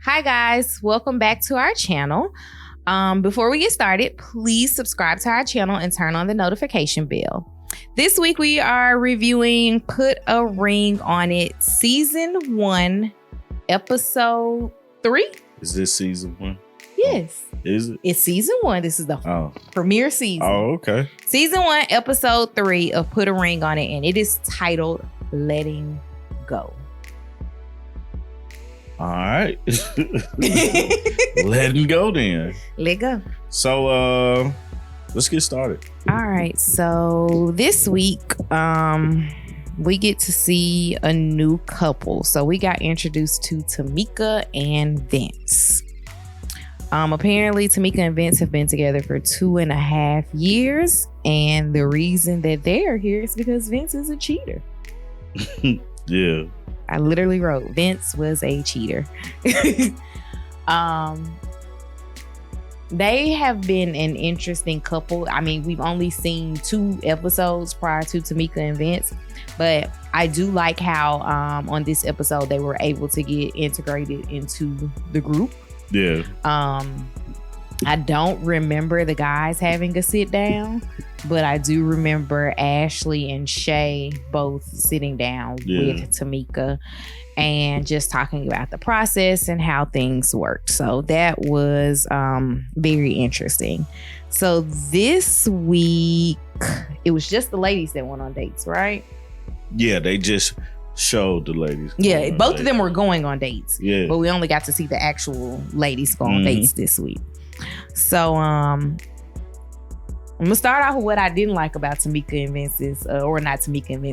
Hi guys, welcome back to our channel. Before we get started, please subscribe to our channel and turn on the notification bell. This week we are reviewing Put a Ring on It Season 1, Episode 3. Is this Season 1? Yes. Is it? It's Season 1. This is the premiere season. Oh, okay. Season 1, Episode 3 of Put a Ring on It, and it is titled Letting Go. All right. Let him go then. Let go. So let's get started. All right. So this week, we get to see a new couple. So we got introduced to Tamika and Vince. Apparently Tamika and Vince have been together for 2.5 years. And the reason that they're here is because Vince is a cheater. Yeah. I literally wrote Vince was a cheater. They have been an interesting couple. I mean, we've only seen 2 episodes prior to Tamika and Vince, but I do like how on this episode they were able to get integrated into the group. Yeah. I don't remember the guys having a sit down, but I do remember Ashley and Shay both sitting down with Tamika and just talking about the process and how things worked. So that was very interesting. So this week, it was just the ladies that went on dates, right? Yeah, they just showed the ladies. Yeah, both of them were going on dates. Yeah. But we only got to see the actual ladies go on dates this week. So I'm gonna start off with what I didn't like about Tamika and Vince's, or not Tamika and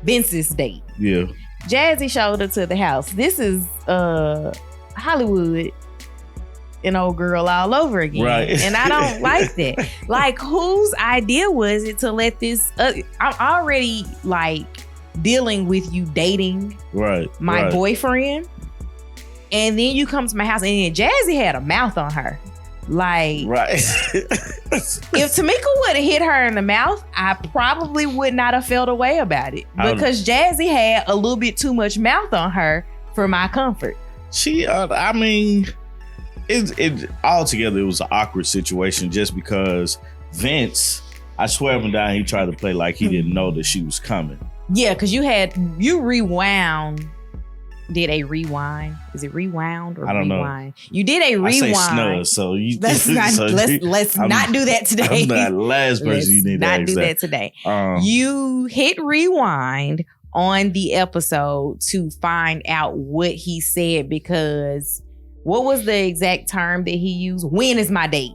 Vince's date. Yeah. Jazzy showed her to the house. This is Hollywood, an old girl all over again. Right. And I don't like that. Like, whose idea was it to let this? I'm already like dealing with you dating my boyfriend, and then you come to my house and then Jazzy had a mouth on her. Like, if Tamika would have hit her in the mouth, I probably would not have felt a way about it, because Jazzy had a little bit too much mouth on her for my comfort. I mean, it altogether, it was an awkward situation just because Vince, I swear up and down, he tried to play like he didn't know that she was coming. Yeah, because you rewound. Did a rewind? Is it rewound or I don't rewind? Know. You did a rewind. I say snuzz, so you let's not do that today. I'm not the last person you need to ask not do that today. You hit rewind on the episode to find out what he said, because what was the exact term that he used? When is my date?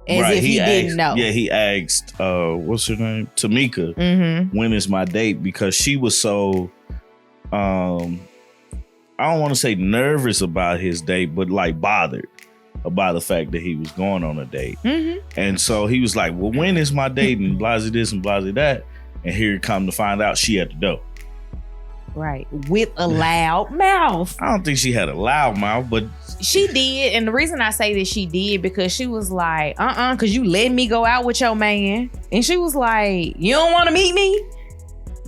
As if he didn't know. Yeah, he asked, what's her name? Tamika. When is my date? Because she was so I don't want to say nervous about his date, but like bothered about the fact that he was going on a date. And so he was like, well, when is my date? And blase this and blase that. And here come to find out she at the door. Right. With a loud mouth. I don't think she had a loud mouth, but she did. And the reason I say that she did, because she was like, because you let me go out with your man. And she was like, you don't want to meet me?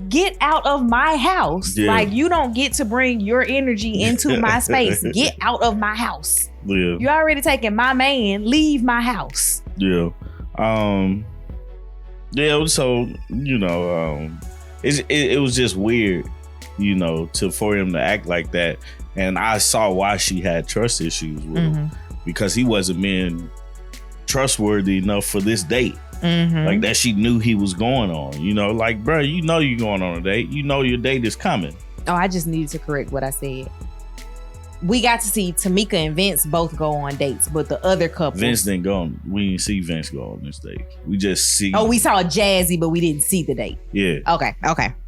Get out of my house. Yeah. Like, you don't get to bring your energy into my space. Get out of my house. Yeah. You already taking my man. Leave my house. Yeah. Yeah, so, you know, it was just weird, you know, for him to act like that. And I saw why she had trust issues with him, because he wasn't being trustworthy enough for this date. Like, that she knew he was going on, you know, like, bro, you know you're going on a date. You know your date is coming. Oh, I just needed to correct what I said. We got to see Tamika and Vince both go on dates, but the other couple. Vince didn't go on. We didn't see Vince go on this date. We just see. Oh, we saw Jazzy, but we didn't see the date. Yeah. Okay.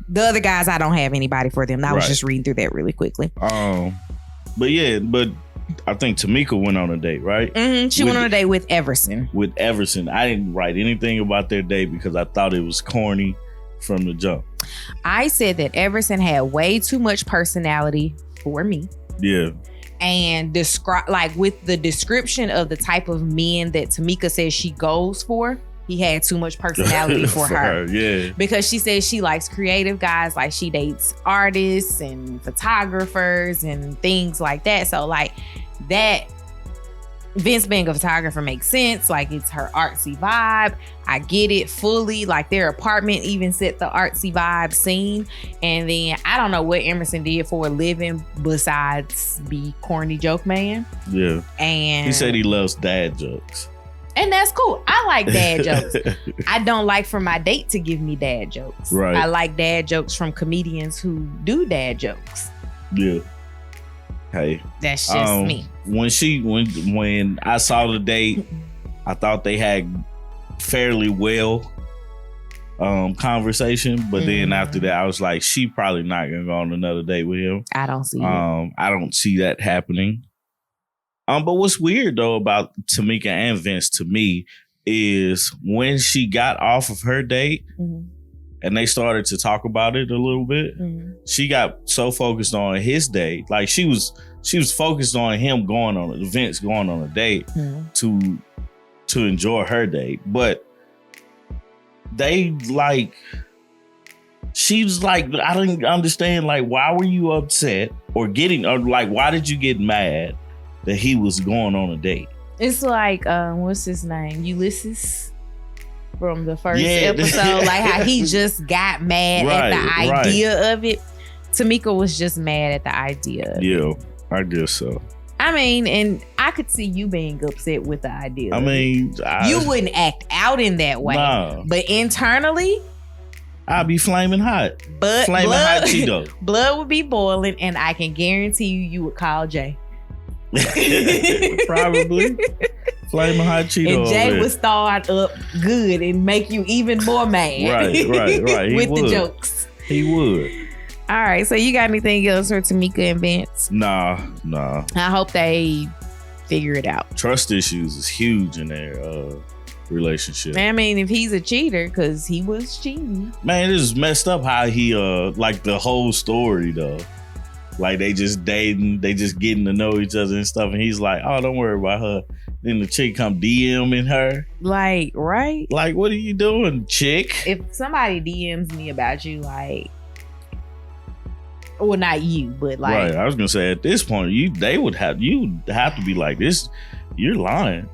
The other guys, I don't have anybody for them. I was just reading through that really quickly. But I think Tamika went on a date, right? She went on a date with Everson. I didn't write anything about their date because I thought it was corny from the jump. I said that Everson had way too much personality for me. Yeah. And describe, like, with the description of the type of men that Tamika says she goes for, he had too much personality for her. Yeah. Because she says she likes creative guys, like she dates artists and photographers and things like that. So like that Vince being a photographer makes sense. Like, it's her artsy vibe. I get it fully. Like, their apartment even set the artsy vibe scene. And then I don't know what Emerson did for a living besides be corny joke man. Yeah. And he said he loves dad jokes. And that's cool. I like dad jokes. I don't like for my date to give me dad jokes. Right. I like dad jokes from comedians who do dad jokes. Yeah. Hey, that's just me. When I saw the date, I thought they had fairly well conversation, but then after that, I was like, she probably not gonna go on another date with him. I don't see it. I don't see that happening. But what's weird though about Tamika and Vince to me is when she got off of her date. And they started to talk about it a little bit. She got so focused on his date, like she was focused on him going on Vince going on a date to enjoy her date. But they like, she was like, I didn't understand, like, why were you upset or why did you get mad that he was going on a date? It's like, what's his name? Ulysses. From the first episode, like how he just got mad at the idea of it. Tamika was just mad at the idea. Yeah, I guess so. I mean, and I could see you being upset with the idea. I mean, you wouldn't act out in that way, but internally, I'd be flaming hot. But flaming hot Cheeto. Blood would be boiling, and I can guarantee you would call Jay. Probably. Flaming hot Cheeto. And Jay would start up good and make you even more mad. Right. With the jokes. He would. All right. So you got anything else for Tamika and Vince? Nah. I hope they figure it out. Trust issues is huge in their relationship. I mean, if he's a cheater, because he was cheating. Man, it is messed up how he like the whole story though. Like they just dating, they just getting to know each other and stuff. And he's like, oh, don't worry about her. Then the chick come DMing her. Like, right? Like, what are you doing, chick? If somebody DMs me about you, like, well, not you, but like, right. I was gonna say at this point, you'd have to be like this. You're lying.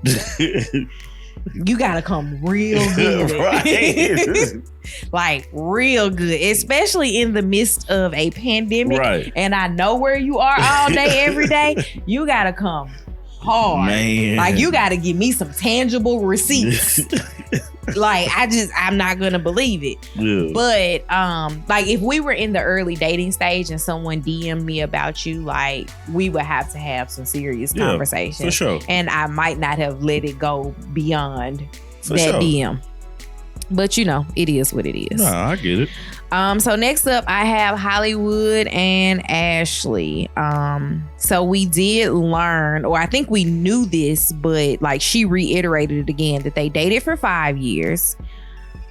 You gotta come real good. Right. Like real good, especially in the midst of a pandemic. Right. And I know where you are all day, every day. You gotta come hard. Man. Like you gotta give me some tangible receipts. Like I'm not gonna believe it. Yeah. But like if we were in the early dating stage and someone DM'd me about you, like we would have to have some serious conversation. For sure. And I might not have let it go beyond for that sure. DM. But you know, it is what it is. No, I get it. So next up, I have Hollywood and Ashley. So we did learn, or I think we knew this, but like she reiterated it again, that they dated for 5 years.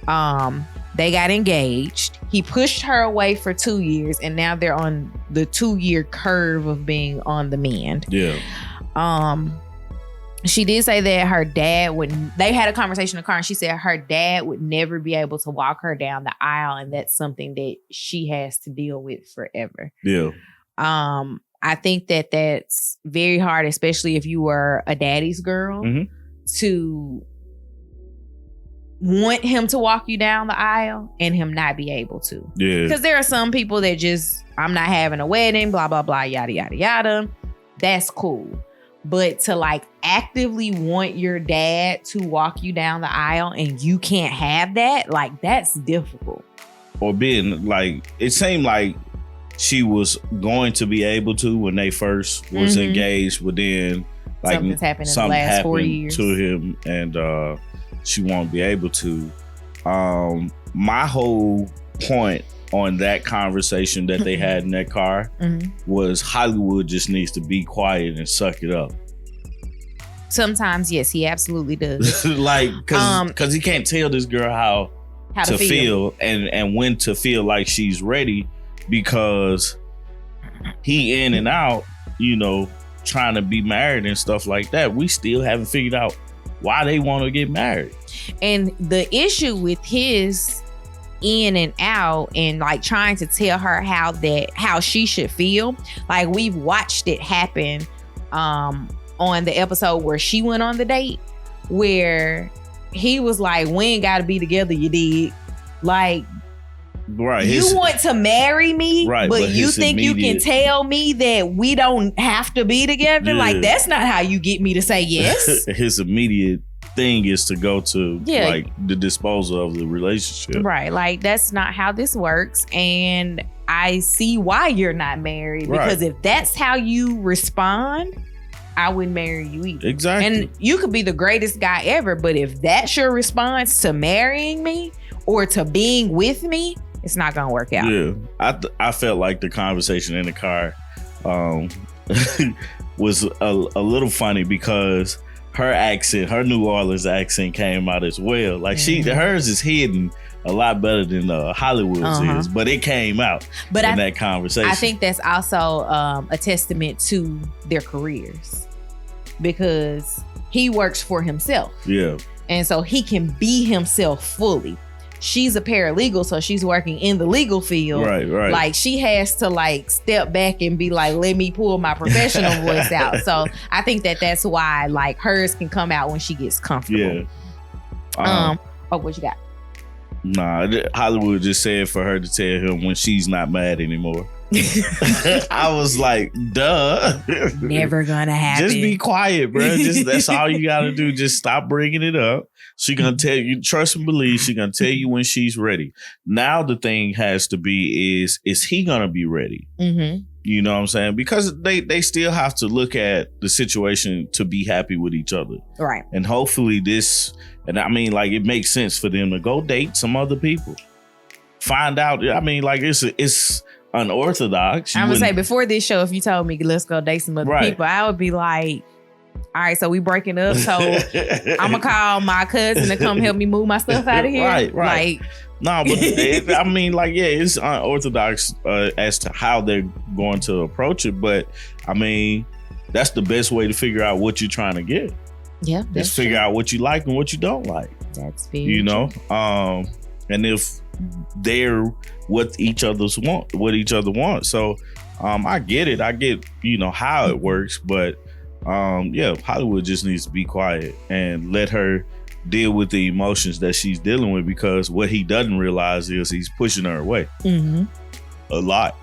They got engaged. He pushed her away for 2 years, and now they're on the 2-year curve of being on the mend. Yeah. She did say that her dad they had a conversation in the car, and she said her dad would never be able to walk her down the aisle, and that's something that she has to deal with forever. Yeah. I think that that's very hard, especially if you were a daddy's girl, to want him to walk you down the aisle and him not be able to. Yeah. Because there are some people that just, I'm not having a wedding, blah, blah, blah, yada, yada, yada. That's cool. But to like actively want your dad to walk you down the aisle and you can't have that, like that's difficult. Or being like, it seemed like she was going to be able to when they first was engaged, but then like something's happened in the last 4 years to him, and she won't be able to. My whole point on that conversation that they had in that car was Hollywood just needs to be quiet and suck it up. Sometimes, yes, he absolutely does. Like, because he can't tell this girl how to feel and when to feel like she's ready, because he in and out, you know, trying to be married and stuff like that. We still haven't figured out why they want to get married. And the issue with his in and out and like trying to tell her how she should feel, like we've watched it happen on the episode where she went on the date, where he was like, we ain't got to be together, you did. Like, right. You want to marry me, right, but you think you can tell me that we don't have to be together? Yeah. Like, that's not how you get me to say yes. His immediate thing is to go to like the disposal of the relationship. Right. Like, that's not how this works. And I see why you're not married. Because if that's how you respond, I wouldn't marry you either. Exactly. And you could be the greatest guy ever, but if that's your response to marrying me or to being with me, it's not gonna work out. Yeah. I felt like the conversation in the car was a little funny because her accent, her New Orleans accent came out as well. Like hers is hidden a lot better than Hollywood's is, but it came out in that conversation. I think that's also a testament to their careers because he works for himself. Yeah. And so he can be himself fully. She's a paralegal, so she's working in the legal field. Right. Like, she has to like step back and be like, let me pull my professional voice out. So I think that's why like hers can come out when she gets comfortable. Yeah. What you got? Nah, Hollywood just said for her to tell him when she's not mad anymore. I was like, duh. Never gonna happen. Just be quiet, bro. That's all you gotta do. Just stop bringing it up. She gonna tell you, trust and believe, she gonna tell you when she's ready. Now the thing has to be is he gonna be ready? Mm-hmm. You know what I'm saying? Because they still have to look at the situation to be happy with each other. Right. And hopefully it makes sense for them to go date some other people. Find out, it's unorthodox. I'm gonna say, before this show, if you told me let's go date some other people, I would be like, all right, so we breaking up. So I'm gonna call my cousin to come help me move my stuff out of here. Right. Like, no, but it's unorthodox as to how they're going to approach it. But that's the best way to figure out what you're trying to get. Yeah, just figure out what you like and what you don't like. That's very true. And if they're what each other wants. So I get it. I get how it works, but Hollywood just needs to be quiet and let her deal with the emotions that she's dealing with, because what he doesn't realize is he's pushing her away a lot.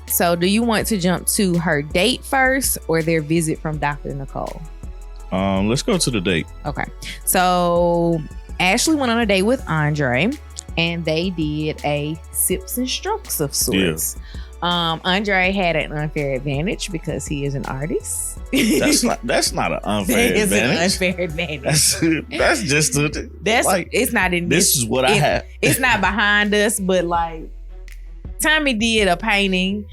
So do you want to jump to her date first or their visit from Dr. Nicole? Let's go to the date. Okay. So Ashley went on a date with Andre and they did a sips and strokes of sorts. Yeah. Andre had an unfair advantage because he is an artist. That's not an unfair advantage. It's an unfair advantage. That's just it's not in this is what I have. It's not behind us, but like Tommy did a painting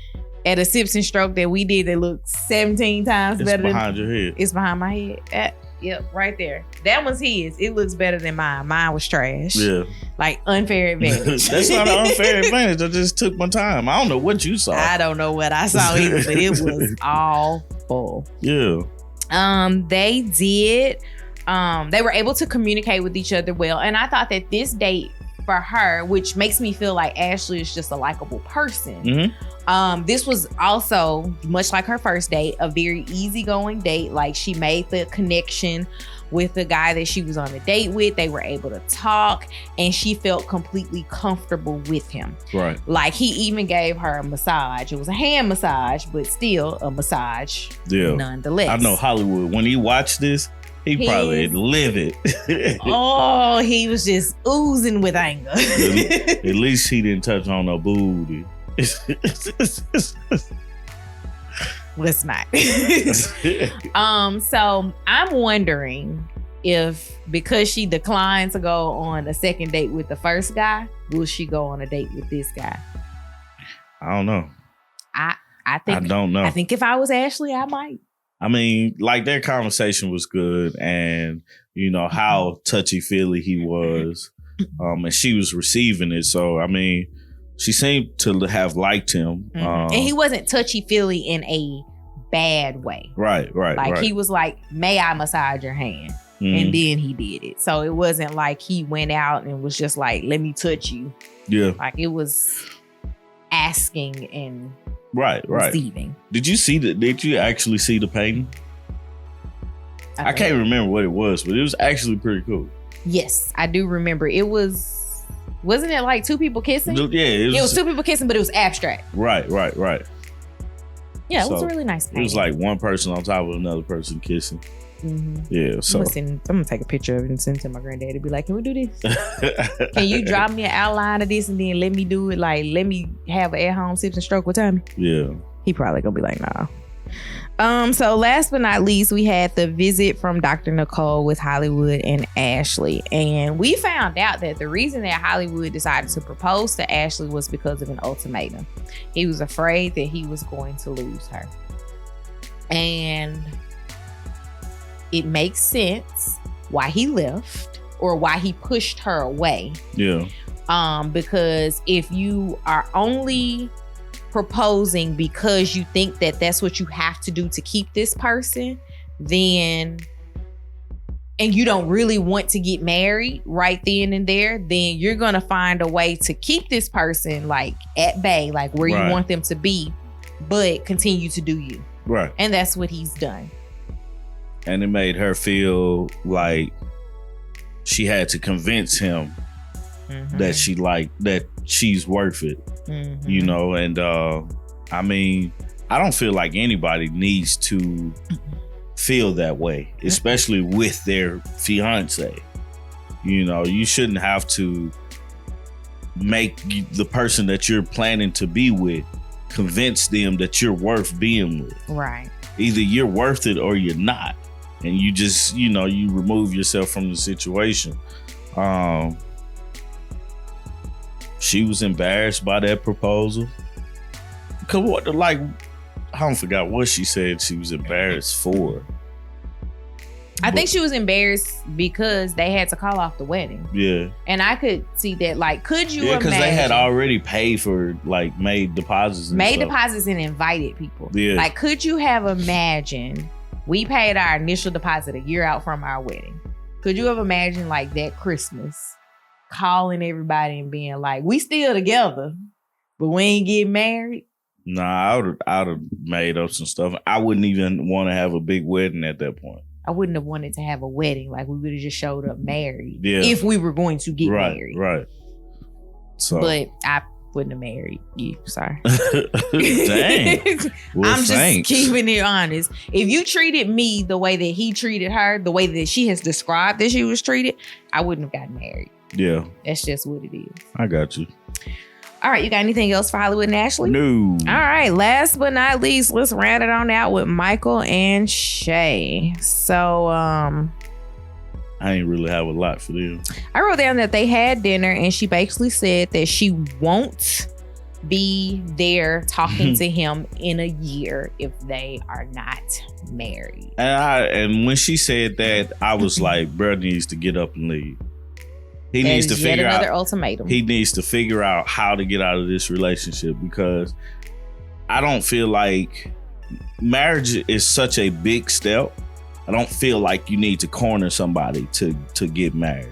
at a sips and stroke that we did that looked 17 times better. It's behind your head. It's behind my head. Yep, right there. That was his. It looks better than mine. Mine was trash. Yeah. Like, unfair advantage. That's not an unfair advantage. I just took my time. I don't know what you saw. I don't know what I saw either, but it was awful. Yeah. They did. They were able to communicate with each other well. And I thought that this date for her, which makes me feel like Ashley is just a likable person. Mm-hmm. This was also, much like her first date, a very easygoing date. Like, she made the connection with the guy that she was on a date with. They were able to talk and she felt completely comfortable with him. Right. Like, he even gave her a massage. It was a hand massage, but still a massage nonetheless. I know Hollywood, when he watched this, he probably livid. Oh, he was just oozing with anger. At least he didn't touch on no booty. Let's not. So I'm wondering if, because she declined to go on a second date with the first guy, will she go on a date with this guy? I don't know. I think I don't know. I think if I was Ashley, I might. I mean, like, their conversation was good, and how touchy-feely he was, and she was receiving it. So, I mean, she seemed to have liked him. And he wasn't touchy-feely in a bad way. Right. He was like, may I massage your hand? And then he did it. So it wasn't like he went out and was just like, let me touch you. Yeah. Like, it was asking and Right. receiving. Did you actually see the painting? I can't remember what it was, but it was actually pretty cool. Yes, I do remember. It wasn't it like two people kissing? Yeah, it was two people kissing, but it was abstract. Right. Yeah, it was a really nice painting. It was like one person on top of another person kissing. Mm-hmm. Yeah, so I'm gonna take a picture of it and send it to my granddad and be like, "Can we do this? Can you drop me an outline of this and then let me do it? Like, let me have an at-home sips and stroke with Tommy." Yeah, he probably gonna be like, "Nah." So last but not least, we had the visit from Dr. Nicole with Hollywood and Ashley. And we found out that the reason that Hollywood decided to propose to Ashley was because of an ultimatum. He was afraid that he was going to lose her. And it makes sense why he left or why he pushed her away. Yeah. Because if you are only proposing because you think that that's what you have to do to keep this person, then, and you don't really want to get married right then and there, then you're gonna find a way to keep this person like at bay, like where you want them to be, but continue to do you. Right. And that's what he's done. And it made her feel like she had to convince him that she's worth it. You know, and I mean, I don't feel like anybody needs to feel that way, especially with their fiance. You know, you shouldn't have to make the person that you're planning to be with convince them that you're worth being with. Right. Either you're worth it or you're not. And you just, you know, you remove yourself from the situation. She was embarrassed by that proposal. Cause what, like, I don't forgot what she said she was embarrassed for. I think she was embarrassed because they had to call off the wedding. Yeah. And I could see that, like, could you imagine? Because they had already paid for, like, made deposits and invited people. Yeah. Like, could you have imagined, we paid our initial deposit a year out from our wedding. Could you have imagined, like, that Christmas calling everybody and being like, we still together, but we ain't getting married? Nah, I'd have made up some stuff. I wouldn't even want to have a big wedding at that point. I wouldn't have wanted to have a wedding. Like, we would have just showed up married if we were going to get married. Right. So, but I wouldn't have married you. Sorry. Dang. Well, I'm just keeping it honest. If you treated me the way that he treated her, the way that she has described that she was treated, I wouldn't have gotten married. Yeah. That's just what it is. I got you. All right, you got anything else for Hollywood and Ashley? No. All right, last but not least, let's round it on out with Michael and Shay. So, I ain't really have a lot for them. I wrote down that they had dinner and she basically said that she won't be there talking to him in a year if they are not married. And when she said that, I was like, bro needs to get up and leave. He needs to figure out another ultimatum. He needs to figure out how to get out of this relationship, because I don't feel like marriage is such a big step. I don't feel like you need to corner somebody to get married.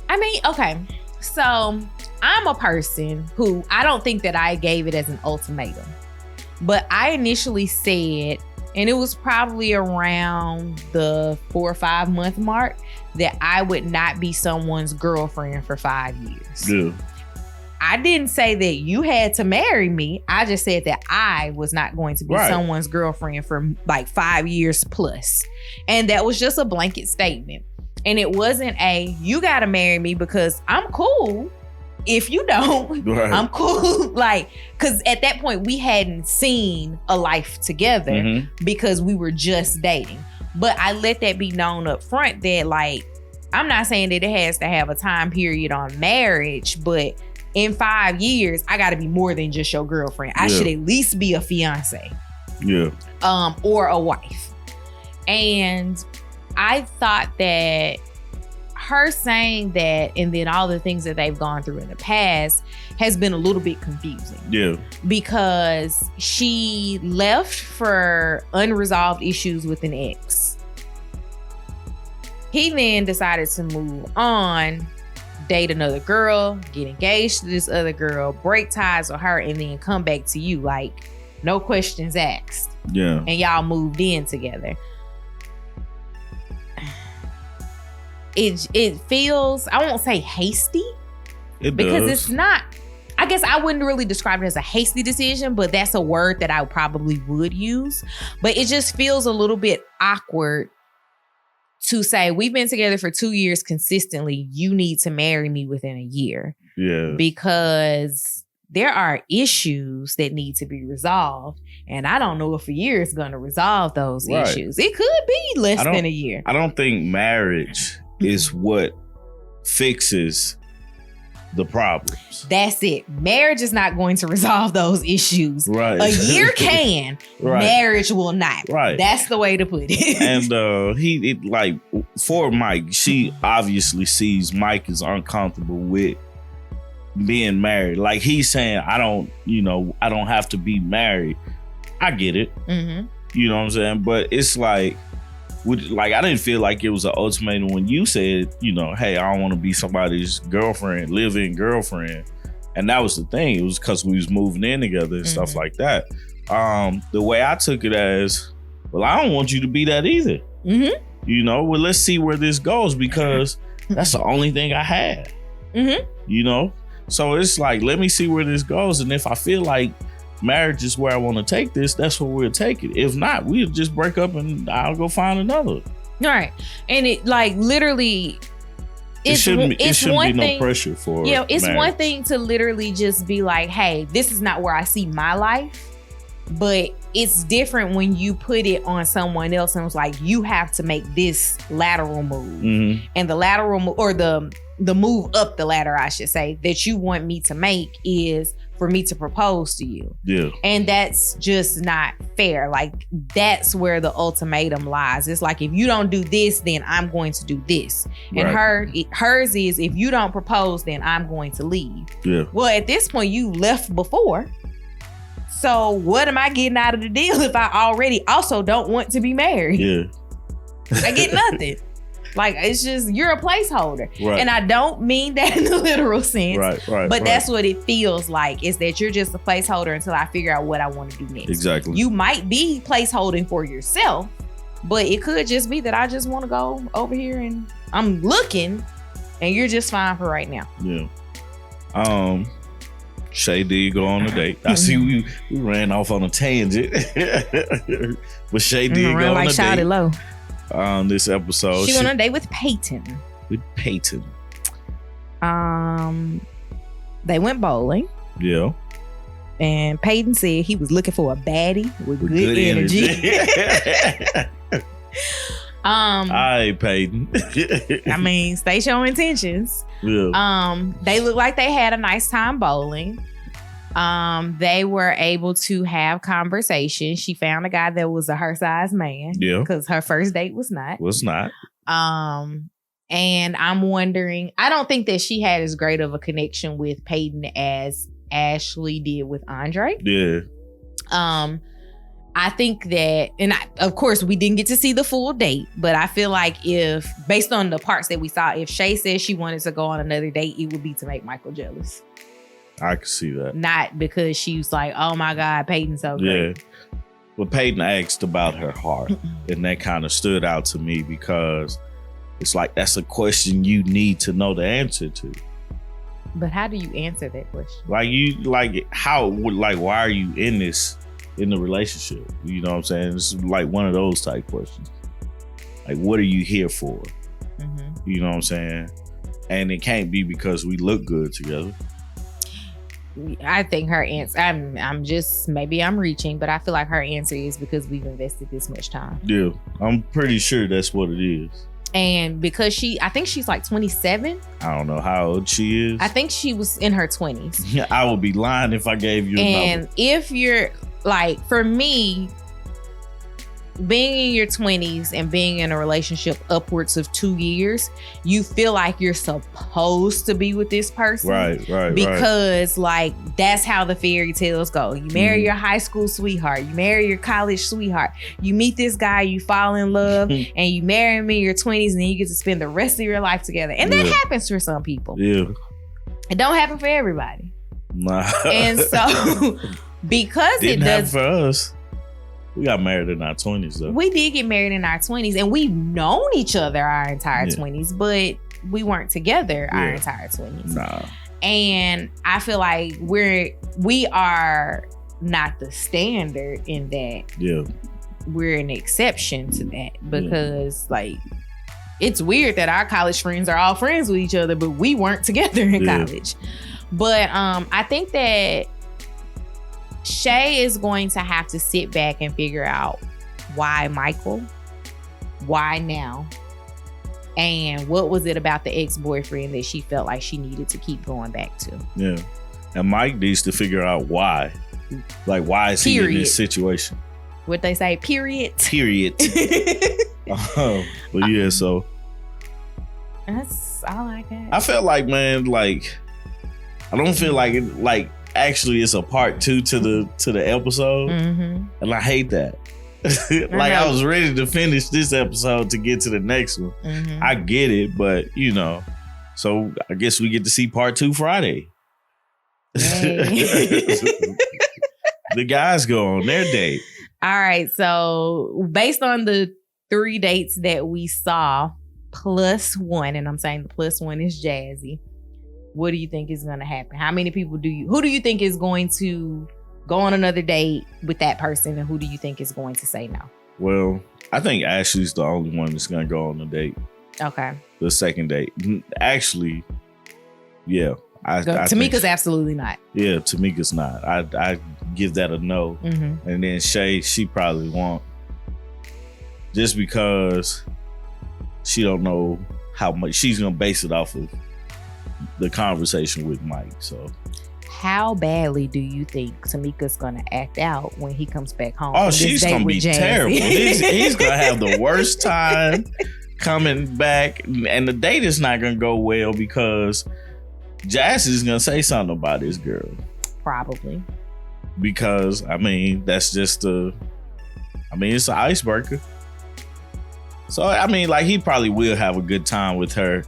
I mean, okay, so I'm a person who I don't think that I gave it as an ultimatum, but I initially said, and it was probably around the 4 or 5 month mark, that I would not be someone's girlfriend for 5 years. Yeah. I didn't say that you had to marry me. I just said that I was not going to be someone's girlfriend for like 5 years plus. And that was just a blanket statement. And it wasn't you got to marry me because I'm cool. If you don't, I'm cool. Like, because at that point we hadn't seen a life together because we were just dating. But I let that be known up front that, like, I'm not saying that it has to have a time period on marriage, but in 5 years, I got to be more than just your girlfriend. I should at least be a fiance. Yeah. Or a wife. And I thought that her saying that, and then all the things that they've gone through in the past, has been a little bit confusing. Yeah. Because she left for unresolved issues with an ex. He then decided to move on, date another girl, get engaged to this other girl, break ties with her, and then come back to you, like, no questions asked. Yeah. And y'all moved in together. it feels, I won't say hasty. Because it's not, I guess I wouldn't really describe it as a hasty decision, but that's a word that I probably would use. But it just feels a little bit awkward to say, we've been together for 2 years consistently. You need to marry me within a year. Yeah. Because there are issues that need to be resolved. And I don't know if a year is going to resolve those issues. It could be less than a year. I don't think marriage is what fixes the problems. That's it. Marriage is not going to resolve those issues. Right. A year can. Right. Marriage will not. Right. That's the way to put it. And for Mike, she obviously sees Mike is uncomfortable with being married. Like he's saying, I don't have to be married. I get it. Mm-hmm. You know what I'm saying? But it's like I didn't feel like it was an ultimatum when you said, hey, I don't want to be somebody's girlfriend, live-in girlfriend. And that was the thing. It was because we was moving in together and stuff like that. The way I took it as, well, I don't want you to be that either. Mm-hmm. Well, let's see where this goes because that's the only thing I had. Mm-hmm. So it's like, let me see where this goes. And if I feel like marriage is where I want to take this, that's where we'll take it. If not, we'll just break up and I'll go find another. All right. And it literally, it shouldn't be no pressure for it's marriage. One thing to literally just be like, hey, this is not where I see my life. But it's different when you put it on someone else and it's like, you have to make this lateral move. Mm-hmm. And the lateral move, or the move up the ladder, I should say, that you want me to make is for me to propose to you. Yeah. And that's just not fair. Like, that's where the ultimatum lies. It's like, if you don't do this, then I'm going to do this. And hers is, if you don't propose, then I'm going to leave. Yeah. Well, at this point, you left before. So what am I getting out of the deal if I already also don't want to be married? Yeah. I get nothing. Like, it's just, you're a placeholder. Right. And I don't mean that in the literal sense. Right. But that's what it feels like, is that you're just a placeholder until I figure out what I want to do next. Exactly. You might be placeholding for yourself, but it could just be that I just want to go over here and I'm looking and you're just fine for right now. Yeah. Shay did go on a date. I see we ran off on a tangent. But Shay did go on a date. Low. On this episode. She went on a date with Peyton. They went bowling. Yeah. And Peyton said he was looking for a baddie with good energy. All right, Peyton. I mean, state your intentions. Yeah. They looked like they had a nice time bowling. They were able to have conversation. She found a guy that was her size man. Yeah. Because her first date was not. And I'm wondering, I don't think that she had as great of a connection with Peyton as Ashley did with Andre. Yeah. I think that, of course, we didn't get to see the full date, but I feel like if, based on the parts that we saw, if Shay said she wanted to go on another date, it would be to make Michael jealous. I can see that. Not because she was like, oh my God, Peyton's so great. Yeah. Well, Peyton asked about her heart, and that kind of stood out to me because it's like, that's a question you need to know the answer to. But how do you answer that question? Why are you in the relationship? You know what I'm saying? It's like one of those type questions. Like, what are you here for? Mm-hmm. You know what I'm saying? And it can't be because we look good together. I think her answer, maybe I'm reaching, but I feel like her answer is because we've invested this much time. Yeah, I'm pretty sure that's what it is. And because I think she's like 27. I don't know how old she is. I think she was in her 20s. Yeah, I would be lying if I gave you a number. And if you're like, for me, being in your 20s and being in a relationship upwards of 2 years, you feel like you're supposed to be with this person. Right. Because like, that's how the fairy tales go. You marry your high school sweetheart. You marry your college sweetheart. You meet this guy, you fall in love, and you marry him in your 20s, and then you get to spend the rest of your life together. And that happens for some people. Yeah. It don't happen for everybody. Nah. And so, because Didn't it does happen for us. We got married in our 20s, though. We did get married in our 20s, and we've known each other our entire 20s, but we weren't together our entire 20s. Nah. And I feel like we are not the standard in that. Yeah. We're an exception to that because like it's weird that our college friends are all friends with each other, but we weren't together in college. But I think that Shay is going to have to sit back and figure out why Michael, why now, and what was it about the ex-boyfriend that she felt like she needed to keep going back to. Yeah. And Mike needs to figure out why. Like, why is he in this situation? What they say, period. But yeah, so. That's all I got. I felt like, man, like, I don't feel like it, like, actually it's a part 2 to the episode. Mm-hmm. And I hate that. Like, I was ready to finish this episode to get to the next one. Mm-hmm. I get it, but, you know, so I guess we get to see part 2 Friday. The guys go on their date. All right. So based on the 3 dates that we saw, +1, and I'm saying the +1 is Jazzy, what do you think is going to happen? How many people who do you think is going to go on another date with that person, and who do you think is going to say no? Well, I think Ashley's the only one that's going to go on the date. Okay. The second date. Actually, yeah. Tamika's absolutely not. Yeah, Tamika's not. I give that a no. Mm-hmm. And then Shay, she probably won't. Just because she don't know how much she's gonna base it off of the conversation with Mike. So how badly do you think Tamika's gonna act out when he comes back home? Oh, she's gonna be terrible. He's gonna have the worst time coming back, and the date is not gonna go well because Jazz is gonna say something about this girl. Probably. Because, I mean, that's just it's an icebreaker. So, I mean, like, he probably will have a good time with her.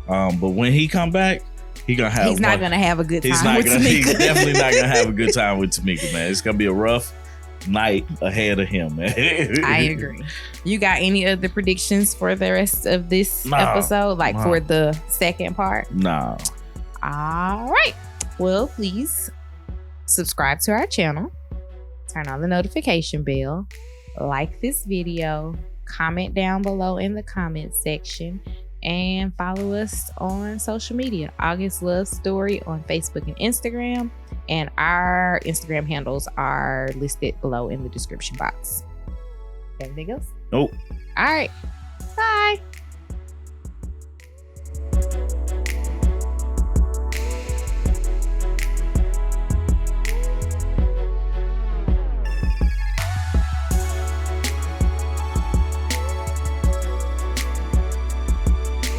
But when he come back, he's not gonna have a good time with Tamika. He's definitely not gonna have a good time with Tamika, man. It's gonna be a rough night ahead of him, man. I agree. You got any other predictions for the rest of this episode? Like for the second part? No. All right. Well, please subscribe to our channel, turn on the notification bell, like this video, comment down below in the comment section, and follow us on social media. August Love Story on Facebook and Instagram, and our Instagram handles are listed below in the description box. Anything else? Nope. All right. Bye.